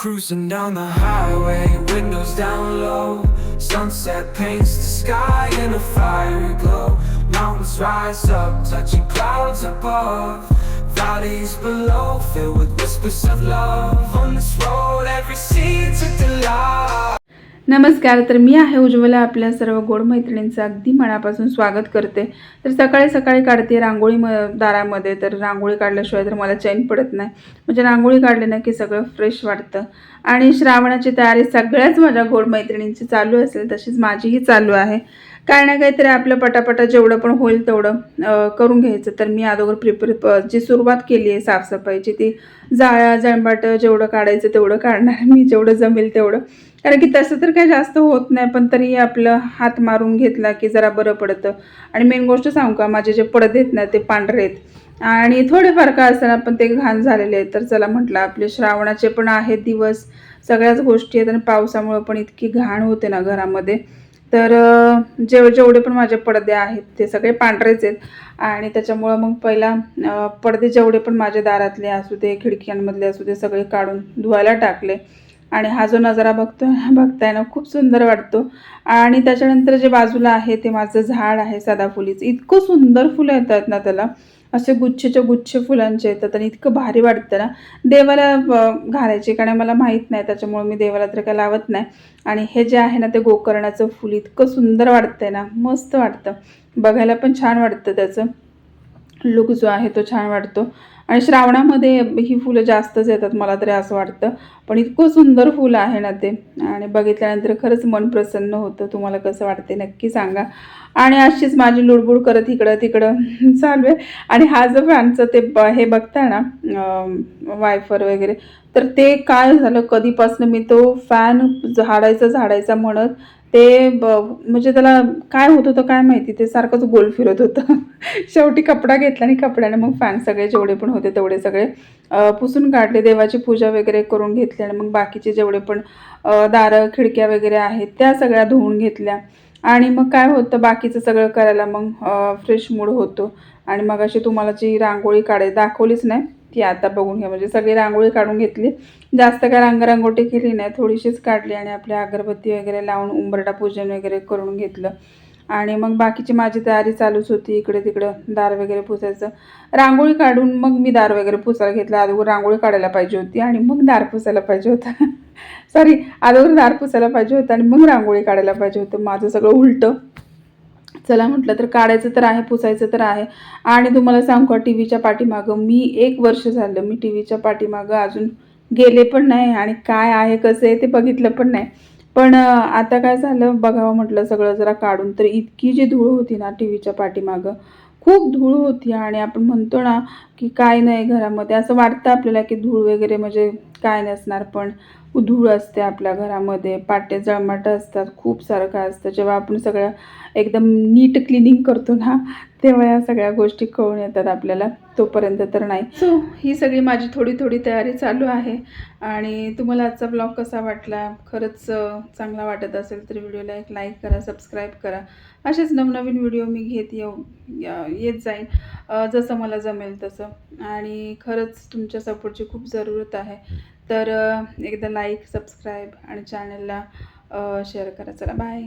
Cruising down the highway, windows down low. Sunset paints the sky in a fiery glow. Mountains rise up, touching clouds above. Valleys below, filled with whispers of love. On this road, every seed took the light. नमस्कार. तर मी आहे उज्ज्वला, आपल्या सर्व गोड मैत्रिणींचं अगदी मनापासून स्वागत करते. तर सकाळी सकाळी काढते रांगोळी दारामध्ये. तर रांगोळी काढल्याशिवाय तर मला चैन पडत नाही. म्हणजे रांगोळी काढले ना की सगळं फ्रेश वाटतं. आणि श्रावणाची तयारी सगळ्याच माझ्या गोड मैत्रिणींची चालू असेल, तशीच माझीही चालू आहे. काय ना काहीतरी आपलं पटापटा जेवढं पण होईल तेवढं करून घ्यायचं. तर मी अगोदर जी सुरुवात केली आहे साफसफाईची, ती जाळ्या जळंबाट जेवढं काढायचं तेवढं काढणार मी, जेवढं जमेल तेवढं. कारण की तसं तर काही जास्त होत नाही, पण तरी आपलं हात मारून घेतला की जरा बरं पडतं. आणि मेन गोष्ट सांगू का, माझे जे पडदे आहेत ना ते पांढरे आहेत आणि थोडेफार का असताना पण ते घाण झालेले आहेत. तर चला म्हटलं, आपले श्रावणाचे पण आहेत दिवस, सगळ्याच गोष्टी आहेत आणि पावसामुळं पण इतकी घाण होते ना घरामध्ये. तर जेवढे पण माझे पडदे आहेत ते सगळे पांढरेच आहेत. आणि त्याच्यामुळं मग पहिला पडदे जेवढे पण माझ्या दारातले असू दे, खिडक्यांमधले असू दे, सगळे काढून धुवायला टाकले. आणि हा जो नजारा बघताय ना, खूप सुंदर वाटतो. आणि त्याच्यानंतर जे बाजूला आहे ते माझं झाड आहे सदाफुलीचं. इतकं सुंदर फुलं येतात ना त्याला, असे गुच्छेच्या गुच्छ फुलांचे येतात आणि इतकं भारी वाटतं ना. देवाला घालायचे, कारण मला माहीत नाही, त्याच्यामुळे मी देवाला तर काय लावत नाही. आणि हे जे आहे ना ते गोकर्णाचं फुल इतकं सुंदर वाटतंय ना, मस्त वाटतं, बघायला पण छान वाटतं. त्याचं लुक जो आहे तो छान वाटतो. आणि श्रावणामध्ये ही फुलं जास्तच येतात मला तरी असं वाटतं. पण इतकं सुंदर फुलं आहे ना ते, आणि बघितल्यानंतर खरंच मन प्रसन्न होतं. तुम्हाला कसं वाटते नक्की सांगा. आणि अशीच माझी लुडबुड करत इकडं तिकडं चालू आहे. आणि हा जो फॅनचं ते हे बघताय ना, वायफर वगैरे, तर ते काय झालं, कधीपासून मी तो फॅन झाडायचा म्हणत ते म्हणजे त्याला काय होत होतं काय माहिती, ते सारखंच गोल फिरत होतं. शेवटी कपडा घेतला आणि कपड्याने मग फॅन सगळे जेवढे पण होते तेवढे सगळे पुसून काढले. देवाची पूजा वगैरे करून घेतली आणि मग बाकीचे जेवढे पण दारं खिडक्या वगैरे आहेत त्या सगळ्या धुवून घेतल्या. आणि मग काय होतं, बाकीचं सगळं करायला मग फ्रेश मूड होतो. आणि मग अशी तुम्हाला जी रांगोळी दाखवलीच नाही ती आता बघून घ्या. म्हणजे सगळी रांगोळी काढून घेतली, जास्त काय रांगोटी केली नाही, थोडीशीच काढली. आणि आपल्या अगरबत्ती वगैरे लावून उंबरठा पूजन वगैरे करून घेतलं. आणि मग बाकीची माझी तयारी चालूच होती, इकडे तिकडं दार वगैरे पुसायचं. रांगोळी काढून मग मी दार वगैरे पुसायला घेतलं. अगोदर रांगोळी काढायला पाहिजे होती आणि मग दार पुसायला पाहिजे होतं. सॉरी, अगोदर दार पुसायला पाहिजे होतं आणि मग रांगोळी काढायला पाहिजे होतं. माझं सगळं उलटं. चला म्हटलं, तर काढायचं तर आहे, पुसायचं तर आहे. आणि तुम्हाला सांगू का, टी व्हीच्या पाठीमागं मी 1 वर्ष झालं मी टी व्हीच्या पाठीमागं अजून गेले पण नाही आणि काय आहे कसं आहे ते बघितलं पण नाही. पण आता काय झालं बघावं म्हटलं सगळं जरा काढून, तर इतकी जी धूळ होती ना टी व्हीच्या पाठीमागं, खूप धूळ होती. आणि आपण म्हणतो ना की काय नाही घरामध्ये, असं वाटतं आपल्याला की धूळ वगैरे म्हणजे काय नसणार, पण धूळ असते आपल्या घरामध्ये, पाटे जळमाटं असतात, खूप सारं काय असतं. जेव्हा आपण सगळं एकदम नीट क्लिनिंग करतो ना, तेव्हा या सगळ्या गोष्टी कळून येतात आपल्याला, तोपर्यंत तर नाही. सो ही सगळी माझी थोडी थोडी तयारी चालू आहे. आणि तुम्हाला आजचा ब्लॉग कसा वाटला, खरंच चांगला वाटत असेल तर व्हिडिओला एक लाईक करा, सबस्क्राईब करा. असेच नवनवीन व्हिडिओ मी येत जाईन जसं मला जमेल तसं. आणि खरंच तुमच्या सपोर्टची खूप जरूरत आहे. तर एकदा लाईक, सबस्क्राईब आणि चॅनलला शेअर करा. चला, बाय.